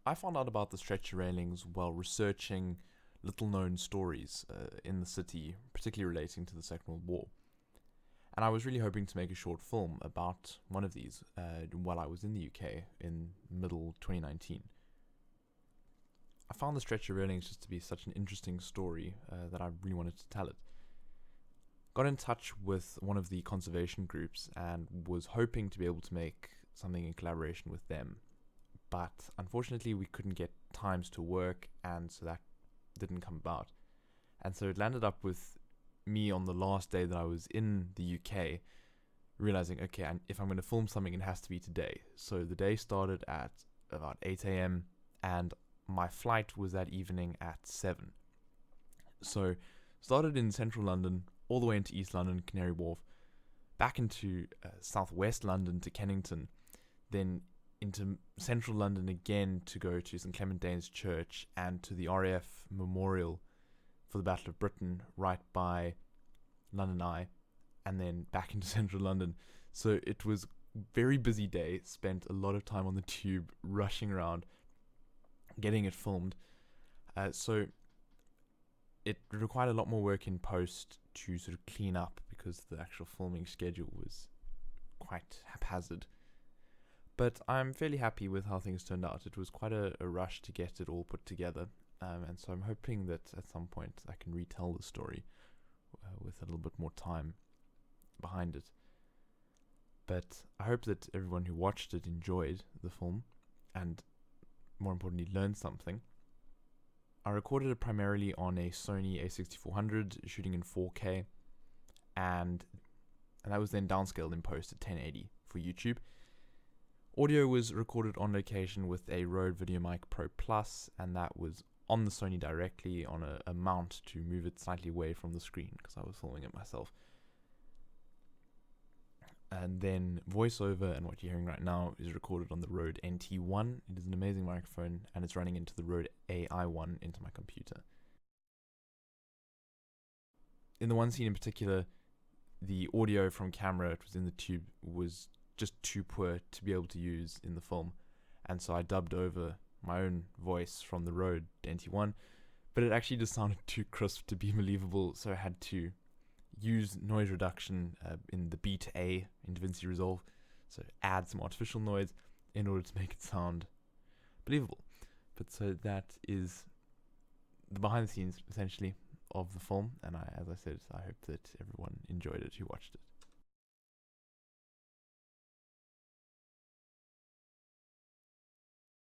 I found out about the stretcher railings while researching little known stories in the city, particularly relating to the Second World War. And I was really hoping to make a short film about one of these while I was in the UK in middle 2019. I found the stretcher railings just to be such an interesting story that I really wanted to tell it. Got in touch with one of the conservation groups and was hoping to be able to make something in collaboration with them. But unfortunately, we couldn't get times to work, and so that didn't come about. And so it landed up with me on the last day that I was in the UK, realizing, okay, and if I'm going to film something, it has to be today. So the day started at about 8 a.m., and my flight was that evening at 7. So started in central London, all the way into East London, Canary Wharf, back into southwest London to Kennington, then into central London again to go to St Clement Danes Church and to the RAF Memorial for the Battle of Britain right by London Eye, and then back into central London. So it was a very busy day, spent a lot of time on the tube, rushing around, getting it filmed. So it required a lot more work in post to sort of clean up because the actual filming schedule was quite haphazard. But I'm fairly happy with how things turned out. It was quite a rush to get it all put together, and so I'm hoping that at some point I can retell the story with a little bit more time behind it. But I hope that everyone who watched it enjoyed the film, and more importantly, learned something. I recorded it primarily on a Sony a6400, shooting in 4K, and that was then downscaled in post at 1080 for YouTube. Audio was recorded on location with a Rode VideoMic Pro Plus, and that was on the Sony directly on a mount to move it slightly away from the screen because I was filming it myself. And then voiceover, and what you're hearing right now, is recorded on the Rode NT1. It is an amazing microphone, and it's running into the Rode AI1 into my computer. In the one scene in particular, the audio from camera, it was in the tube, was just too poor to be able to use in the film, and so I dubbed over my own voice from the Rode NT1, but it actually just sounded too crisp to be believable, so I had to use noise reduction in the B to A in DaVinci Resolve, so add some artificial noise in order to make it sound believable. But so that is the behind the scenes essentially of the film, and as I said, I hope that everyone enjoyed it who watched it.